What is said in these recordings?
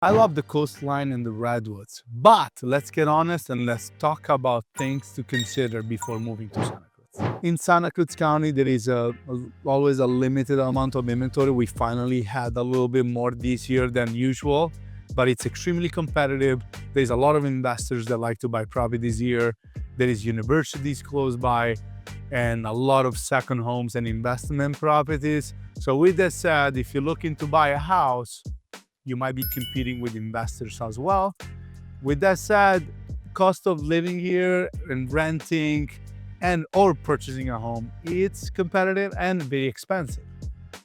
I love the coastline and the redwoods, but let's get honest and let's talk about things to consider before moving to Santa Cruz. In Santa Cruz County, there is always a limited amount of inventory. We finally had a little bit more this year than usual, but it's extremely competitive. There's a lot of investors that like to buy properties here. There is universities close by and a lot of second homes and investment properties. So with that said, if you're looking to buy a house, you might be competing with investors as well. With that said, cost of living here and renting and or purchasing a home, it's competitive and very expensive.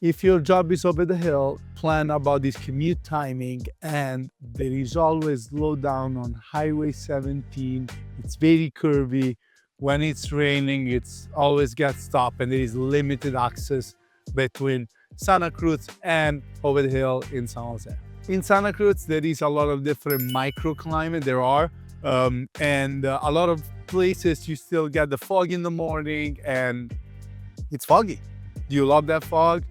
If your job is over the hill, plan about this commute timing, and there is always slow down on Highway 17. It's very curvy. When it's raining, it's always gets stopped and there is limited access between Santa Cruz and over the hill in San Jose. In Santa Cruz, there is a lot of different microclimates. There are, a lot of places you still get the fog in the morning and it's foggy. Do you love that fog?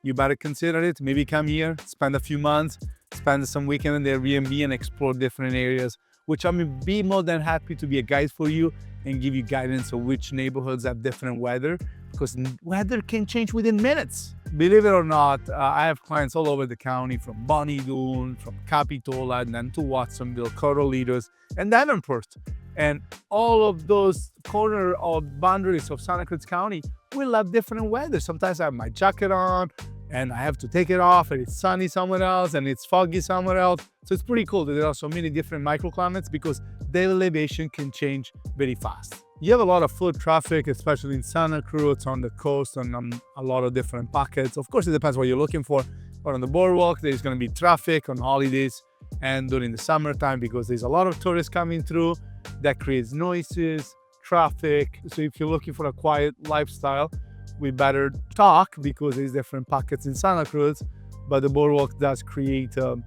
You better consider it. Maybe come here, spend a few months, spend some weekend in the Airbnb and explore different areas, which I'm be more than happy to be a guide for you and give you guidance on which neighborhoods have different weather, because weather can change within minutes. Believe it or not, I have clients all over the county, from Bonnie Doon, from Capitola, and then to Watsonville, Corralitos, and Davenport. And all of those corner of boundaries of Santa Cruz County will have different weather. Sometimes I have my jacket on and I have to take it off, and it's sunny somewhere else and it's foggy somewhere else. So it's pretty cool that there are so many different microclimates because the elevation can change very fast. You have a lot of foot traffic, especially in Santa Cruz, on the coast, and a lot of different pockets. Of course, it depends what you're looking for. But on the boardwalk, there's going to be traffic on holidays and during the summertime because there's a lot of tourists coming through. That creates noises, traffic. So if you're looking for a quiet lifestyle, we better talk because there's different pockets in Santa Cruz. But the boardwalk does create a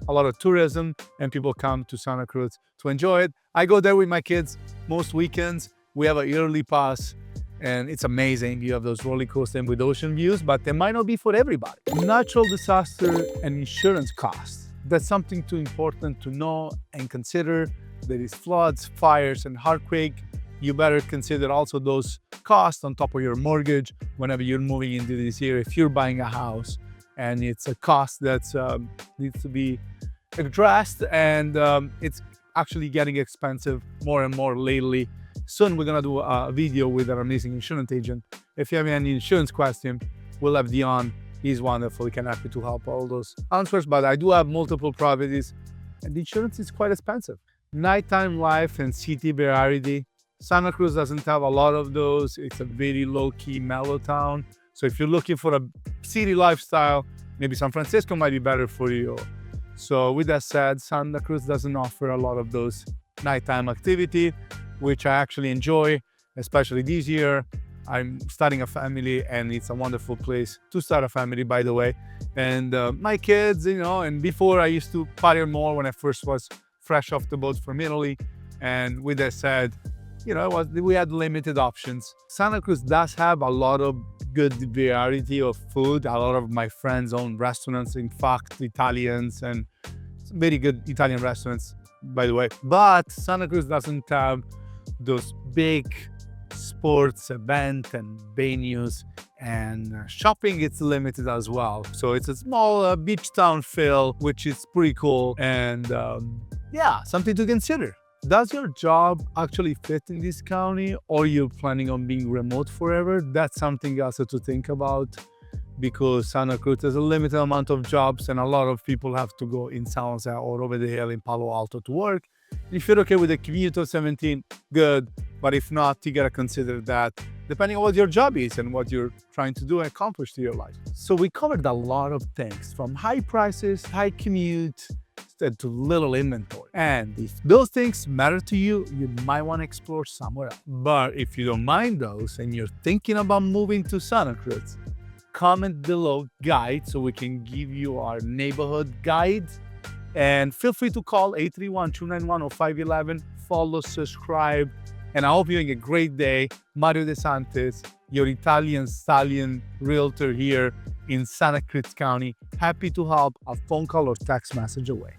lot of tourism and people come to Santa Cruz to enjoy it. I go there with my kids most weekends. We have a yearly pass and it's amazing. You have those roller coasters with ocean views, but they might not be for everybody. Natural disaster and insurance costs. That's something too important to know and consider. There is floods, fires, and earthquake. You better consider also those costs on top of your mortgage whenever you're moving into this area. If you're buying a house and it's a cost that needs to be addressed, and it's actually getting expensive more and more lately. Soon we're gonna do a video with our amazing insurance agent. If you have any insurance question, we'll have Dion. He's wonderful. He can help you to help all those answers. But I do have multiple properties, and the insurance is quite expensive. Nighttime life and city variety. Santa Cruz doesn't have a lot of those. It's a very low-key, mellow town. So if you're looking for a city lifestyle, maybe San Francisco might be better for you. So with that said, Santa Cruz doesn't offer a lot of those nighttime activity, which I actually enjoy, especially this year. I'm starting a family and it's a wonderful place to start a family, by the way. And my kids, and before I used to party more when I first was fresh off the boat from Italy. And with that said, we had limited options. Santa Cruz does have a lot of good variety of food. A lot of my friends own restaurants, in fact, Italians, and some very good Italian restaurants, by the way. But Santa Cruz doesn't have those big sports events and venues, and shopping it's limited as well. So it's a small beach town feel, which is pretty cool, and something to consider. Does your job actually fit in this county, or you're planning on being remote forever? That's something also to think about, because Santa Cruz has a limited amount of jobs and a lot of people have to go in San Jose or over the hill in Palo Alto to work. If you're okay with the commute of 17, good. But if not, you gotta consider that depending on what your job is and what you're trying to do and accomplish to your life. So we covered a lot of things, from high prices, high commute, to little inventory. And if those things matter to you, you might want to explore somewhere else. But if you don't mind those and you're thinking about moving to Santa Cruz, comment below guide so we can give you our neighborhood guide. And feel free to call 831-291-0511, follow, subscribe, and I hope you're having a great day. Mario DeSantis, your Italian stallion realtor here in Santa Cruz County. Happy to help, a phone call or text message away.